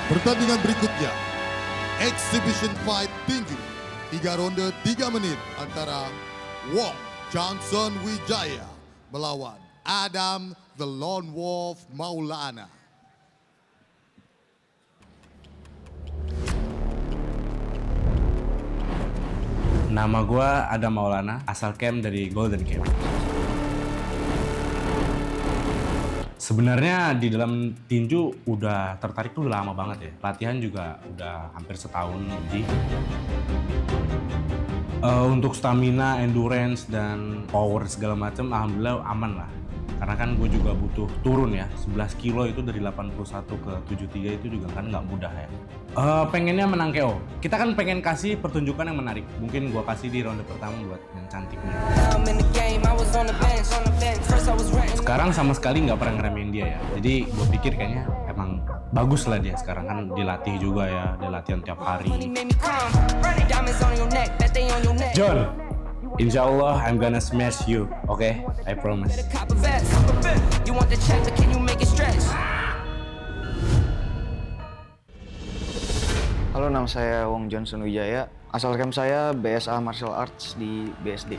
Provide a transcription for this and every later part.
Pertandingan berikutnya, Exhibition Fight Tinju. 3 ronde 3 menit antara Wong Johnson Wijaya melawan Adam The Lone Wolf Maulana. Nama gue Adam Maulana, asal camp dari Golden Camp. Sebenarnya di dalam tinju udah tertarik tuh udah lama banget ya. Latihan juga udah hampir setahun lebih. Untuk stamina, endurance, dan power segala macam, alhamdulillah aman lah. Karena kan gue juga butuh turun ya, 11 kilo itu dari 81 ke 73 itu juga kan nggak mudah ya. Pengennya menang KO. Kita kan pengen kasih pertunjukan yang menarik. Mungkin gue kasih di ronde pertama buat yang cantiknya. Sekarang sama sekali nggak pernah ngeremehin dia ya. Jadi gue pikir kayaknya emang bagus lah dia sekarang kan dilatih juga ya, dia latihan tiap hari. John, insya Allah I'm gonna smash you, okay? I promise. Halo, nama saya Wong Johnson Wijaya. Asal camp saya BSA Martial Arts di BSD.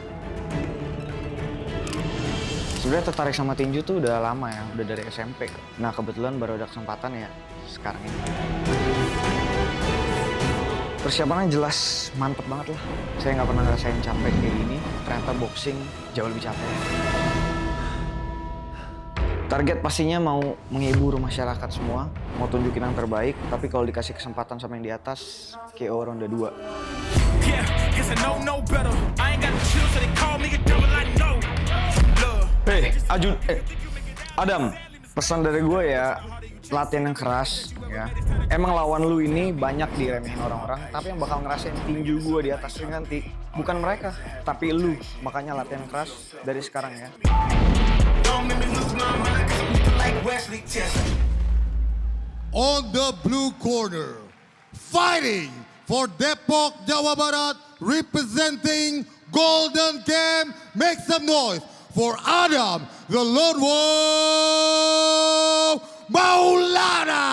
Sebenarnya tertarik sama tinju tuh udah lama ya, udah dari SMP. Nah kebetulan baru ada kesempatan ya sekarang ini. Persiapannya jelas mantep banget lah. Saya nggak pernah ngerasain capek kayak gini. Ternyata boxing jauh lebih capek. Target pastinya mau menghibur masyarakat semua, mau tunjukin yang terbaik, tapi kalau dikasih kesempatan sama yang di atas, KO ronde 2. Hey, Adam, pesan dari gue ya, latihan yang keras ya. Emang lawan lu ini banyak diremehin orang-orang, tapi yang bakal ngerasain tinju gue di atas ring nanti bukan mereka, tapi lu. Makanya latihan keras dari sekarang ya. On the blue corner, fighting for Depok, Jawa Barat, representing Golden Camp, make some noise for Adam The Lone Wolf Maulana.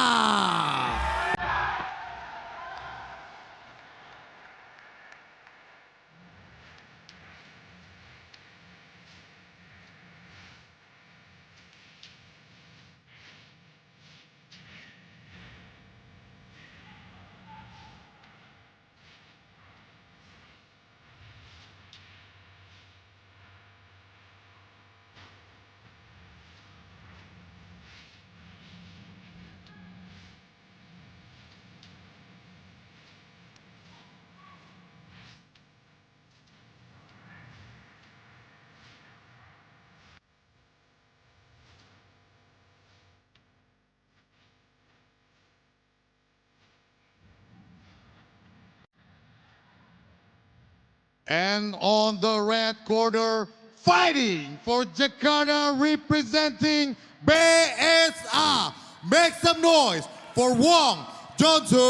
And on the red corner, fighting for Jakarta, representing BSA. Make some noise for Wong Johnson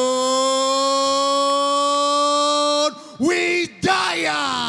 Wijaya.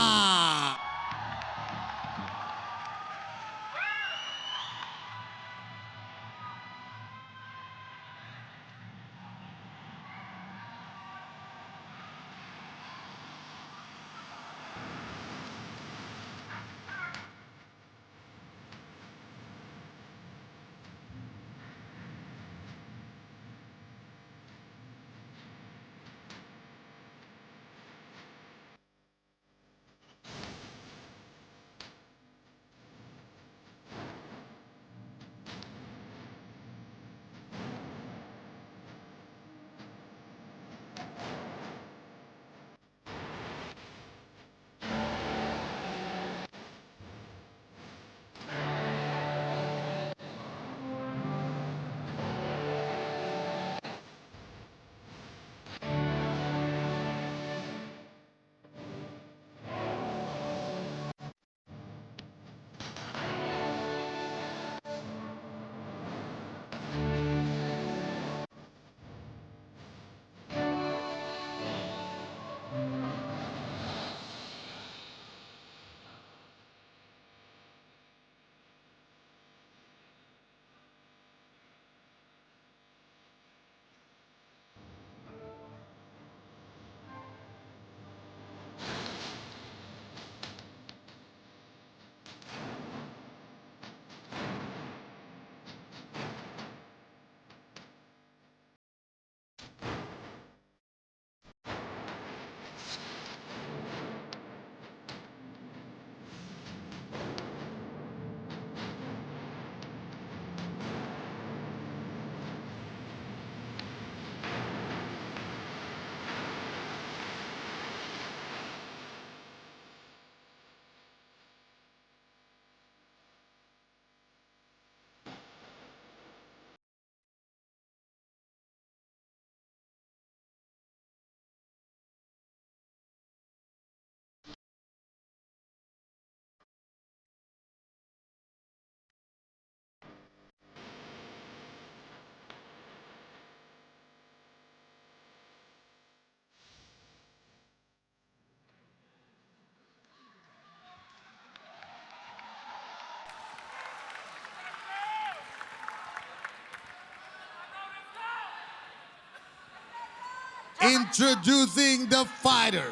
Introducing the fighter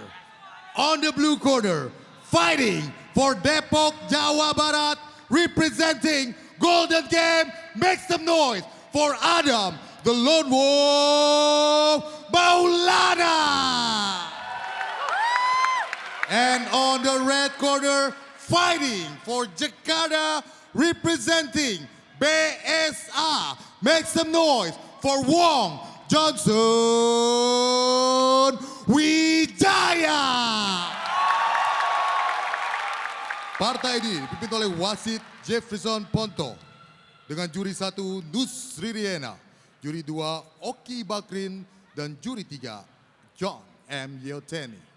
on the blue corner, fighting for Depok, Jawa Barat, representing Golden Game. Make some noise for Adam, the Lone Wolf Maulana. And on the red corner, fighting for Jakarta, representing BSA. Make some noise for Wong Johnson Wijaya. Partai ini dipimpin oleh wasit Jefferson Ponto dengan juri 1 Nusri Riena, juri 2 Oki Bakrin, dan juri 3 John M. Yoteni.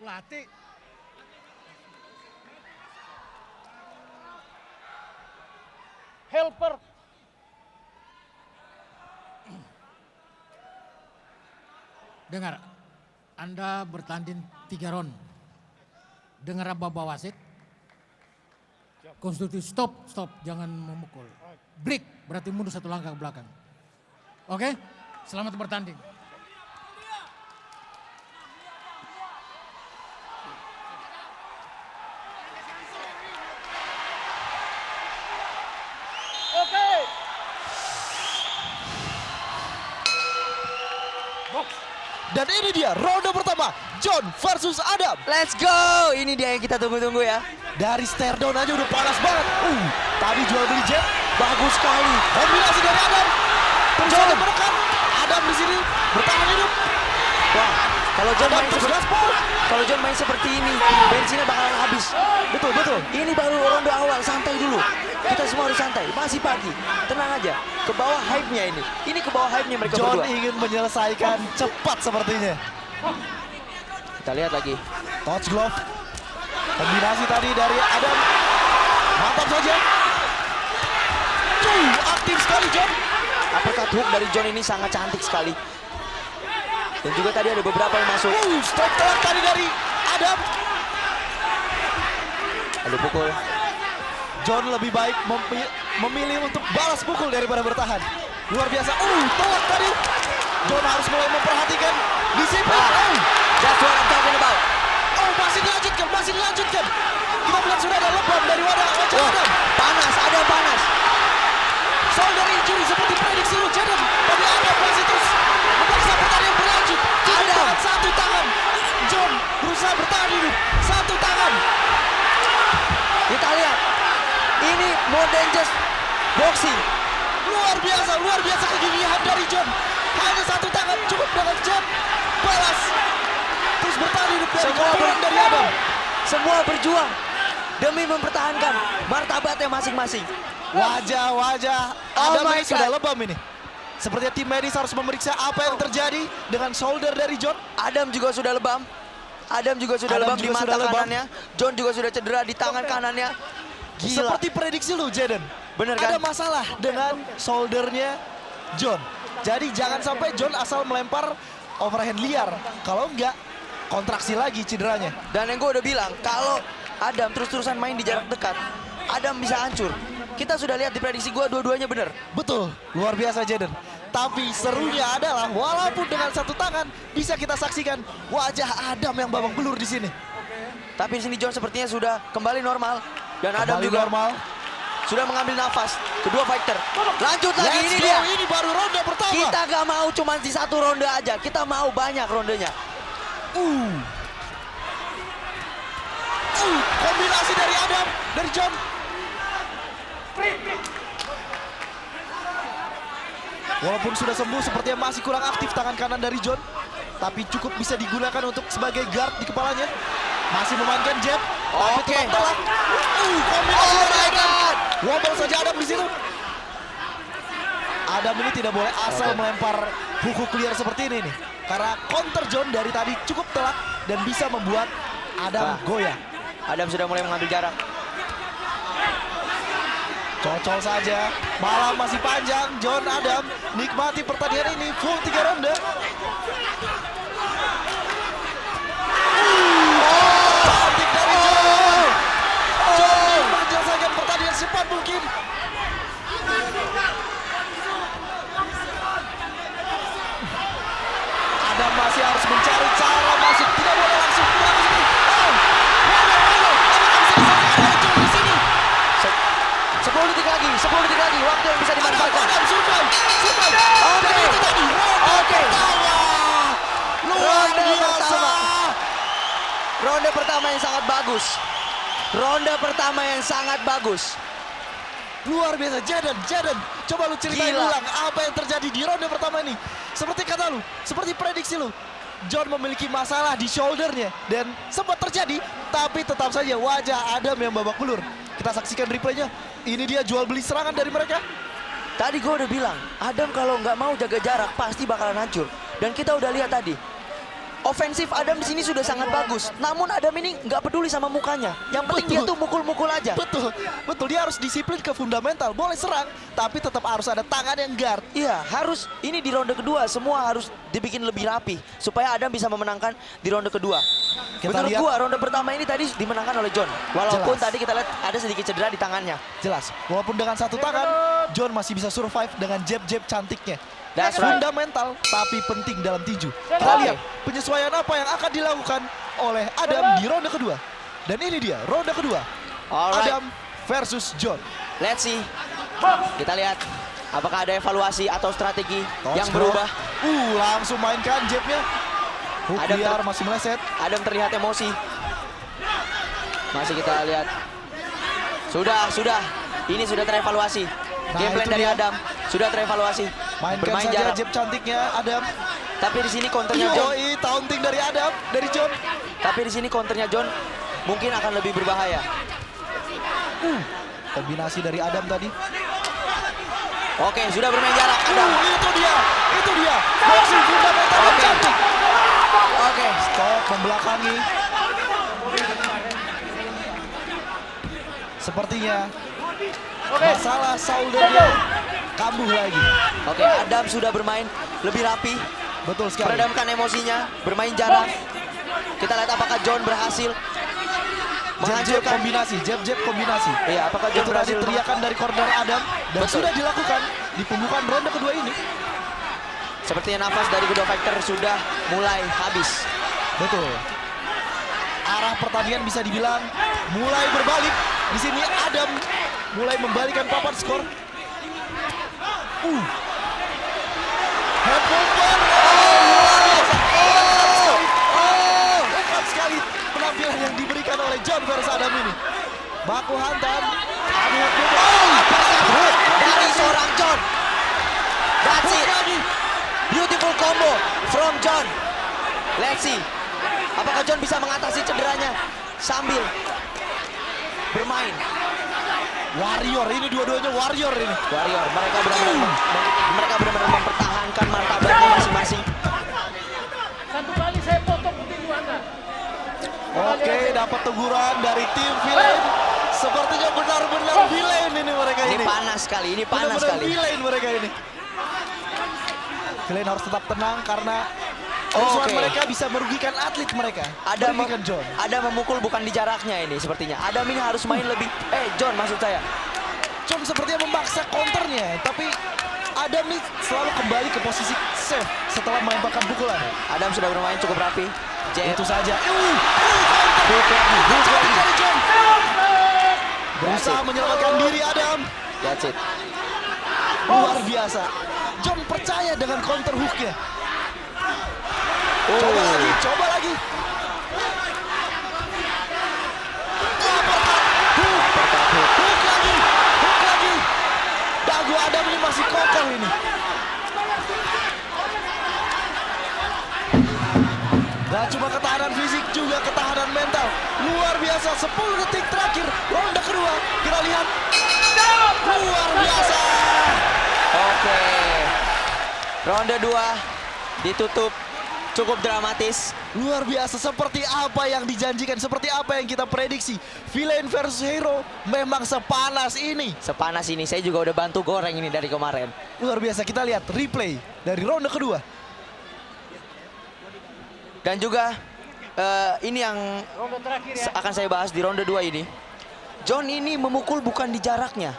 Pelatih. Helper. Dengar, Anda bertanding 3 round. Dengar apa wasit? Konstitusi stop, jangan memukul. Break, berarti mundur 1 langkah ke belakang. Oke, selamat bertanding. Dan ini dia ronde pertama, John versus Adam. Let's go, ini dia yang kita tunggu-tunggu ya. Dari stare down aja udah panas banget. Tadi jual beli jab, bagus sekali. Kombinasi dari Adam. Terus ada menekan. Adam di sini bertahan hidup. Wah, kalau Adam John main seperti ini, bensinnya bakalan habis. Betul. Ini baru ronde awal, santai dulu. Kita semua harus santai, masih pagi. Tenang aja, ke bawah hype-nya ini. Ini ke bawah hype-nya mereka John berdua. ingin menyelesaikan cepat sepertinya. Kita lihat lagi. Touch glove. Kombinasi tadi dari Adam. Mantap saja. Aktif sekali John. Uppercut hook dari John ini sangat cantik sekali. Dan juga tadi ada beberapa yang masuk. Stop telak tadi dari Adam. Ada pukul. John lebih baik memilih untuk balas pukul daripada bertahan. Luar biasa. Tolak tadi. John harus mulai memperhatikan disiplin. That's what I'm talking about. Masih dilanjutkan. Kita melihat sudah ada lebam dari wajah Adam. Ada panas. Shoulder injury seperti prediksi lu, Jaden. Tapi Adam masih terus memaksa pertandingan berlanjut. Dengan satu tangan. John berusaha bertahan hidup. Satu tangan. Kita lihat. Ini more dangerous boxing. Luar biasa kegigihan dari John. Hanya satu tangan cukup dengan jab. Balas. Terus bertahan hidup dari kebetulan dari Adam. Semua berjuang demi mempertahankan martabatnya masing-masing. Wajah Oh Adam my ini sudah God. lebam ini. Sepertinya tim medis harus memeriksa apa yang terjadi dengan shoulder dari John. Adam juga sudah lebam. Lebam di mata kanannya. John juga sudah cedera di tangan kanannya. Gila. Seperti prediksi lu, Jaden. Bener kan? Ada masalah dengan shouldernya John. Jadi jangan sampai John asal melempar overhand liar. Kalau enggak, kontraksi lagi cederanya. Dan yang gue udah bilang, kalau Adam terus-terusan main di jarak dekat, Adam bisa hancur. Kita sudah lihat di prediksi gue, dua-duanya bener. Betul, luar biasa Jaden. Tapi serunya adalah walaupun dengan satu tangan bisa kita saksikan wajah Adam yang babak belur di sini. Tapi di sini John sepertinya sudah kembali normal. Dan Adam Kembali juga normal. sudah mengambil nafas. Kedua fighter. Lanjut lagi, Let's ini go, dia. ini baru ronde pertama. Kita gak mau cuma di 1 ronde aja. Kita mau banyak rondenya. Kombinasi dari Adam, dari John. Walaupun sudah sembuh, sepertinya masih kurang aktif tangan kanan dari John. Tapi cukup bisa digunakan untuk sebagai guard di kepalanya. Masih memainkan jab. Oke. Kombinasi Oh dari my Adam. God. Wobble saja Adam di situ. Adam ini tidak boleh asal melempar Hook liar seperti ini nih. Karena counter John dari tadi cukup telak dan bisa membuat Adam Wah. goyah. Adam sudah mulai mengambil jarak. Cocol saja, malam masih panjang. John Adam nikmati pertandingan ini full 3 ronde. Cantik dari John. John menyelesaikan pertandingan secepat mungkin. Adam masih harus mencari cara masuk, tidak boleh langsung pulang ke sini. John di sini. 10 detik lagi, 10 detik lagi. Waktu yang bisa dimanfaatkan. Oke. Oke. Luar Ronde biasa. pertama. Ronde pertama yang sangat bagus. Ronde pertama yang sangat bagus. Luar biasa, Jaden, coba lu ceritain Gila. ulang apa yang terjadi di ronde pertama ini. Seperti kata lu, seperti prediksi lu, John memiliki masalah di shouldernya dan sempat terjadi, tapi tetap saja wajah Adam yang babak belur. Kita saksikan replaynya. Ini dia jual beli serangan dari mereka. Tadi gue udah bilang, Adam kalau nggak mau jaga jarak pasti bakalan hancur. Dan kita udah lihat tadi, ofensif Adam di sini sudah sangat bagus. Namun Adam ini nggak peduli sama mukanya. Yang penting dia Betul. tuh mukul-mukul aja. Betul, dia harus disiplin ke fundamental. Boleh serang, tapi tetap harus ada tangan yang guard. Iya, harus ini di ronde kedua semua harus dibikin lebih rapi supaya Adam bisa memenangkan di ronde kedua. Kita Menurut lihat. gua ronde pertama ini tadi dimenangkan oleh John. Walaupun Jelas. tadi kita lihat ada sedikit cedera di tangannya. Jelas, walaupun dengan satu tangan, John masih bisa survive dengan jab-jab cantiknya. That's right. Fundamental, tapi penting dalam tinju. Kita Oke. lihat penyesuaian apa yang akan dilakukan oleh Adam di ronde kedua. Dan ini dia, ronde kedua. Alright. Adam versus John. Let's see. Kita lihat apakah ada evaluasi atau strategi yang Touch berubah. block. Langsung mainkan jabnya. Hook Adam liar masih meleset. Adam terlihat emosi. Masih kita lihat. Sudah. Ini sudah terevaluasi. Game plan itu dari dia. Adam sudah terevaluasi. Mainkan Bermain saja jarak. jab cantiknya Adam. Tapi di sini counternya John. Yoi, taunting dari Adam, dari John. Tapi di sini counternya John mungkin akan lebih berbahaya. Kombinasi dari Adam tadi. Oke, sudah bermain jarak Adam. Itu dia. Masih fundamental yang Oke. cantik. Oke. Stop membelakangi. Sepertinya masalah shouldernya kambuh lagi. Oke, Adam sudah bermain lebih rapi, Betul sekali. meredamkan emosinya, bermain jarak. Kita lihat apakah John berhasil Jab-jab menghancurkan. kombinasi, jab-jab kombinasi. Iya, apakah John Itu tadi berhasil? teriakan dari corner Adam dan Betul. sudah dilakukan di pembukaan ronde kedua ini. Sepertinya nafas dari kedua fighter sudah mulai habis. Betul. Arah pertandingan bisa dibilang mulai berbalik. Di sini Adam mulai membalikan papan skor. Head movement. Hebat sekali penampilan yang diberikan oleh John versus Adam ini. Baku hantam. Adu head movement. Dari seorang John. That's it. Beautiful combo from John. Let's see. Apakah John bisa mengatasi cederanya sambil bermain? Warrior, ini dua-duanya warrior ini. Warrior, mereka benar-benar mempertahankan martabatnya masing-masing. Oke, dapat teguran dari tim villain. Sepertinya benar-benar villain ini mereka Ini ini. panas sekali, ini panas Benar-benar sekali. villain mereka ini. Villain harus tetap tenang karena kerusuhan Oke. mereka bisa merugikan atlet mereka. Merugikan John. Ada memukul bukan di jaraknya ini sepertinya. Adam ini harus main lebih. John maksud saya. John sepertinya memaksa counternya, tapi Adam nih selalu kembali ke posisi safe setelah melemparkan pukulan. Adam sudah bermain cukup rapi. Jab. Itu saja. Hook lagi. Dari John. Berusaha menyelamatkan diri Adam. That's it. Luar biasa. John percaya dengan counter hooknya. Oh. Coba lagi. Hook lagi. Dagu Adam ini masih kokoh ini. Gak cuma ketahanan fisik, juga ketahanan mental. Luar biasa, 10 detik terakhir ronde kedua. Kita lihat. Luar biasa. Oke. Ronde 2 Ditutup cukup dramatis. Luar biasa, seperti apa yang dijanjikan, seperti apa yang kita prediksi. Villain versus Hero memang sepanas ini. Sepanas ini, saya juga udah bantu goreng ini dari kemarin. Luar biasa, kita lihat replay dari ronde kedua. Dan juga ini yang akan saya bahas di ronde 2 ini. John ini memukul bukan di jaraknya.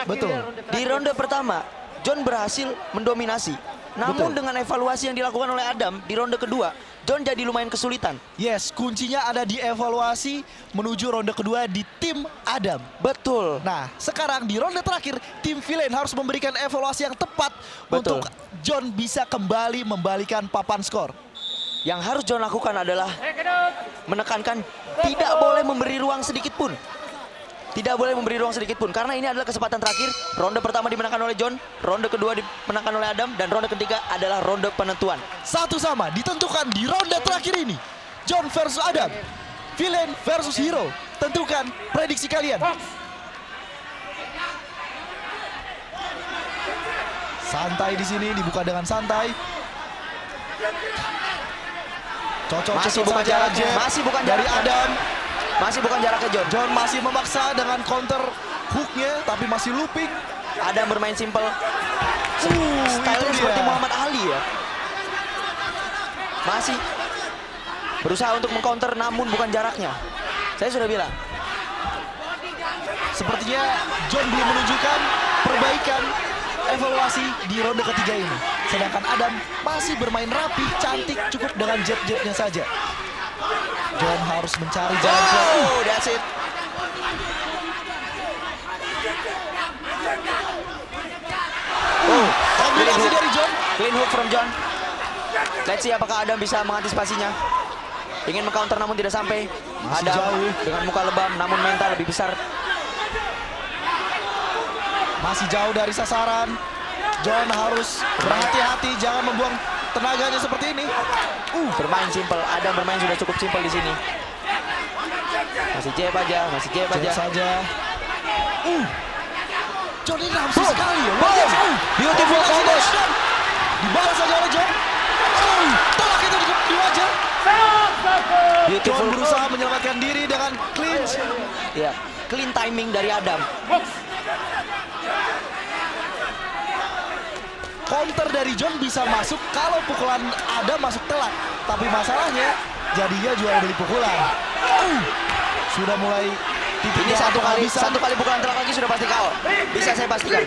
Betul. Di ronde pertama, John berhasil mendominasi. Namun dengan evaluasi yang dilakukan oleh Adam di ronde kedua, John jadi lumayan kesulitan. Yes, kuncinya ada di evaluasi menuju ronde kedua di tim Adam. Betul. Nah, sekarang di ronde terakhir, tim Villain harus memberikan evaluasi yang tepat Betul. untuk John bisa kembali membalikan papan skor. Yang harus John lakukan adalah menekankan tidak boleh memberi ruang sedikit pun. Tidak boleh memberi ruang sedikit pun, karena ini adalah kesempatan terakhir. Ronde pertama dimenangkan oleh John, ronde kedua dimenangkan oleh Adam, dan ronde ketiga adalah ronde penentuan. Satu sama ditentukan di ronde terakhir ini. John versus Adam, Villain versus Hero. Tentukan prediksi kalian. Santai di sini, dibuka dengan santai. Cocok-cocok Masih bukan saja jaraknya, jab masih bukan dari jaraknya. Adam. Masih bukan jaraknya John. John masih memaksa dengan counter hooknya, tapi masih looping. Adam bermain simpel. Itu Stylenya dia. seperti Muhammad Ali ya. Masih berusaha untuk mengcounter, namun bukan jaraknya. Saya sudah bilang. Sepertinya John belum menunjukkan perbaikan evaluasi di ronde ketiga ini. Sedangkan Adam masih bermain rapi, cantik, cukup dengan jab-jabnya saja. John harus mencari jalan keluar. Oh, that's it. Oh, Kombinasi dari John. clean hook from John. Let's see apakah Adam bisa mengantisipasinya. Ingin mengcounter namun tidak sampai. Masih Adam jauh. dengan muka lebam namun mental lebih besar. Masih jauh dari sasaran. John harus berhati-hati, jangan membuang tenaganya seperti ini. Bermain simpel. Adam bermain sudah cukup simpel di sini. Masih jab aja, masih jab Jab aja. saja. John ini langsung sekali ya. Luar biasa. Beautiful Kombinasi combo. dari John. Dibalas saja oleh John. Telak itu di wajah. John Beautiful. berusaha menyelamatkan diri dengan clinch. Ya, clean timing dari Adam. Counter dari John bisa masuk kalau pukulan Adam masuk telak. Tapi masalahnya jadinya jual beli pukulan. Sudah mulai Ini satu kali pukulan telak lagi sudah pasti KO. Bisa saya pastikan.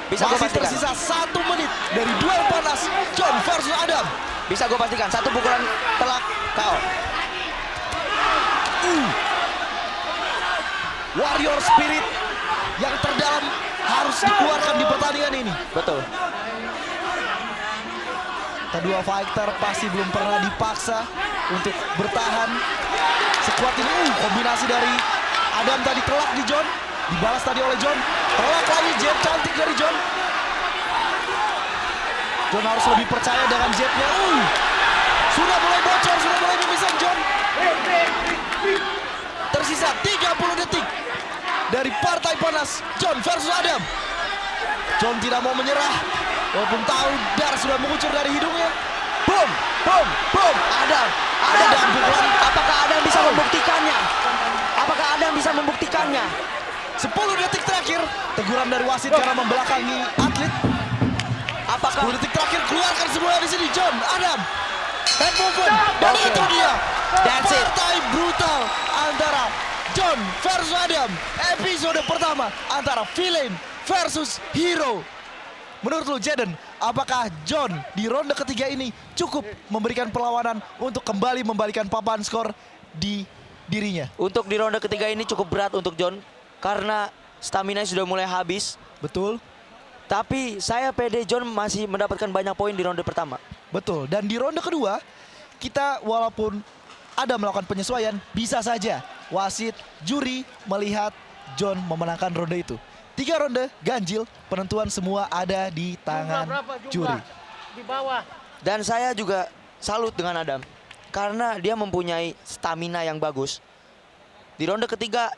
Bisa gue Masih pastikan. tersisa 1 menit dari duel panas John versus Adam. Bisa gue pastikan. Satu pukulan telak KO. Warrior spirit yang terdalam harus dikeluarkan di pertandingan ini. Betul. Kedua fighter pasti belum pernah dipaksa untuk bertahan sekuat ini. Kombinasi dari Adam tadi telak di John, dibalas tadi oleh John. Telak lagi, jab cantik dari John. John harus lebih percaya dengan jabnya. Sudah mulai bocor, sudah mulai memisah John. Tersisa 30 detik dari partai panas John versus Adam. John tidak mau menyerah, walaupun tahu darah sudah mengucur dari hidungnya. Boom, boom, boom. Adam pukulan. Apakah Adam bisa membuktikannya? Apakah Adam bisa membuktikannya? 10 detik terakhir, teguran dari wasit karena membelakangi atlet. Apakah 10 detik terakhir, keluarkan semua di sini John, Adam. Head movement, dan Oke. itu dia. That's it. Partai brutal antara John versus Adam. Episode pertama antara Villain versus Hero. Menurut lu Jaden, apakah John di ronde ketiga ini cukup memberikan perlawanan untuk kembali membalikan papan skor di dirinya? untuk di ronde ketiga ini cukup berat untuk John karena stamina sudah mulai habis. Betul, Tapi saya pede John masih mendapatkan banyak poin di ronde pertama. betul. Dan di ronde kedua, kita walaupun ada melakukan penyesuaian, bisa saja wasit, juri melihat John memenangkan ronde itu. 3 ronde, ganjil, penentuan semua ada di tangan juri. Dan saya juga salut dengan Adam karena dia mempunyai stamina yang bagus. Di ronde ketiga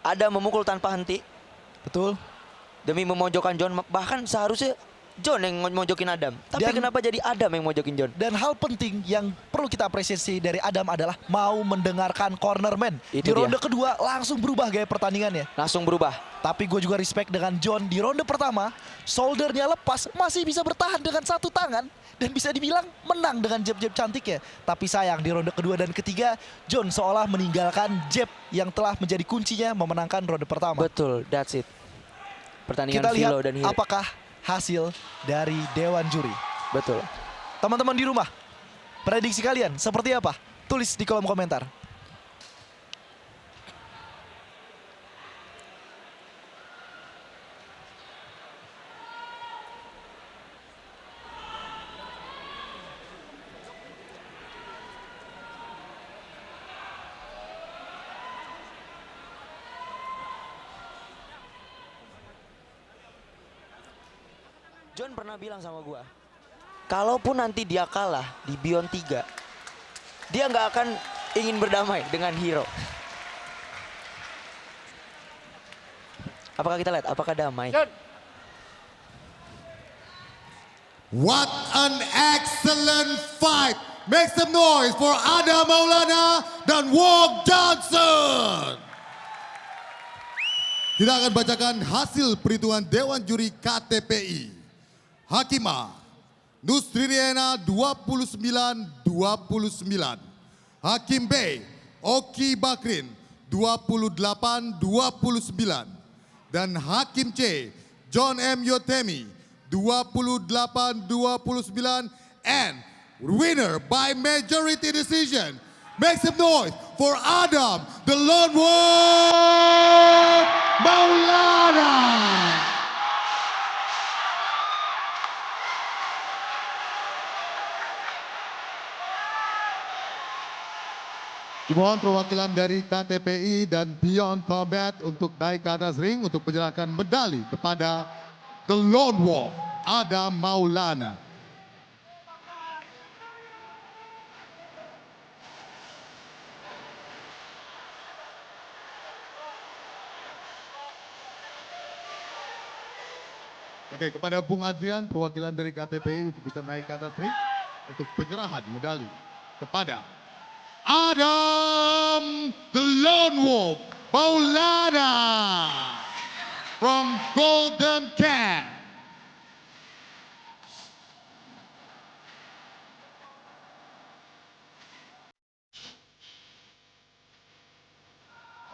Adam memukul tanpa henti Betul, demi memojokkan John. Bahkan seharusnya John yang mojokin Adam. Tapi Dan- kenapa jadi Adam yang mojokin John? Dan hal penting yang perlu kita apresiasi dari Adam adalah mau mendengarkan cornerman. Itu Di ronde dia. kedua langsung berubah gaya pertandingannya. Langsung berubah. Tapi gue juga respect dengan John di ronde pertama, shouldernya lepas, masih bisa bertahan dengan satu tangan. Dan bisa dibilang menang dengan jab-jab cantiknya. Tapi sayang di ronde kedua dan ketiga, John seolah meninggalkan jab yang telah menjadi kuncinya memenangkan ronde pertama. Betul, that's it. Pertandingan Kita lihat Philo dan Hiro. apakah hasil dari Dewan Juri. Betul. Teman-teman di rumah, prediksi kalian seperti apa? Tulis di kolom komentar. John pernah bilang sama gua, kalaupun nanti dia kalah di Beyond 3, dia nggak akan ingin berdamai dengan Hiro. Apakah kita lihat? Apakah damai? What an excellent fight. Make some noise for Adam Maulana dan Wong Johnson. Kita akan bacakan hasil perhitungan Dewan Juri KTPI. Hakimah Nustriena 29-29. Hakim B Oki Bakrin 28-29. Dan Hakim C John M. Yotemi 28-29. And winner by majority decision. Make some noise for Adam the Lone Wolf Maulana. Dimohon perwakilan dari KTPI dan Beyond Combat untuk naik ke atas ring untuk menyerahkan medali kepada The Lone Wolf, Adam Maulana. Oke, kepada Bung Adrian, perwakilan dari KTPI untuk bisa naik ke atas ring untuk penyerahan medali kepada Adam the Lone Wolf Maulana from Golden Can.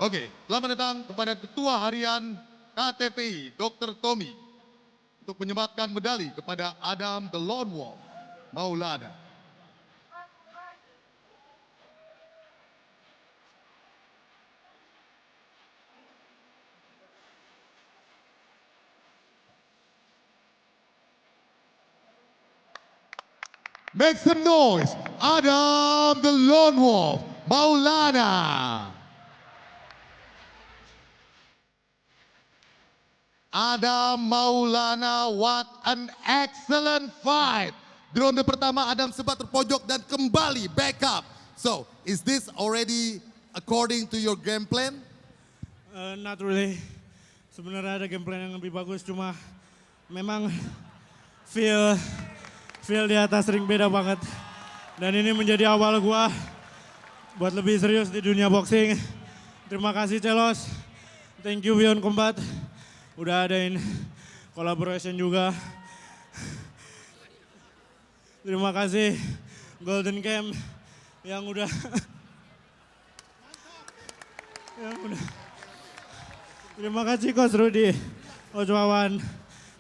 Oke, selamat datang kepada Ketua Harian KTPI, Dr. Tommy, untuk menyematkan medali kepada Adam the Lone Wolf Maulana. Make some noise, Adam the Lone Wolf Maulana. Adam Maulana, what an excellent fight. Di ronde pertama Adam sempat terpojok dan kembali back up. So, is this already according to your game plan? Not really. Sebenarnya ada game plan yang lebih bagus, cuma memang feel di atas ring beda banget. Dan ini menjadi awal gua buat lebih serius di dunia boxing. Terima kasih Celos. Thank you Beyond Combat. Udah adain collaboration juga. Terima kasih Golden Camp yang udah Terima kasih Coach Rudy, Coach Wawan,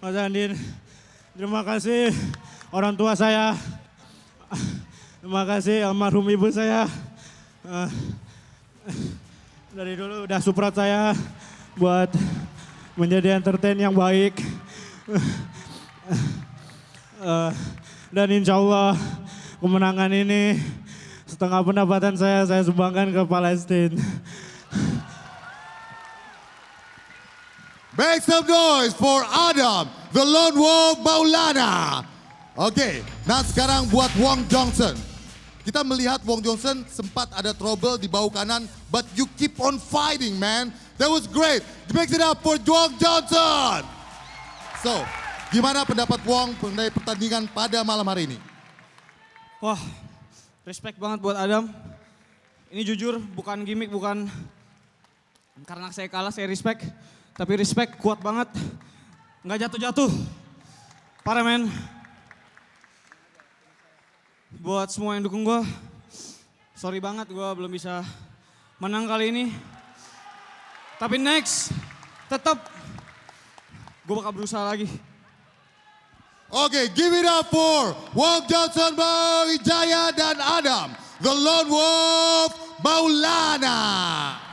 Mas Andin. Terima kasih orang tua saya. Terima kasih almarhum ibu saya. Dari dulu udah support saya buat menjadi entertain yang baik. Dan insya Allah kemenangan ini setengah pendapatan saya sumbangkan ke Palestina. Make some noise for Adam the Lone Wolf Maulana. Oke, nah sekarang buat Wong Johnson. Kita melihat Wong Johnson sempat ada trouble di bahu kanan, but you keep on fighting, man. That was great. Make it up for Wong Johnson. So, Gimana pendapat Wong mengenai pertandingan pada malam hari ini? Wah, respect banget buat Adam. Ini jujur bukan gimmick, bukan karena saya kalah saya respect. Tapi respect kuat banget. Nggak jatuh-jatuh. Parah men. Buat semua yang dukung gue, sorry banget gue belum bisa menang kali ini. Tapi next, tetap gue bakal berusaha lagi. Oke, give it up for Wong Johnson, Wijaya, dan Adam, the Lone Wolf Maulana.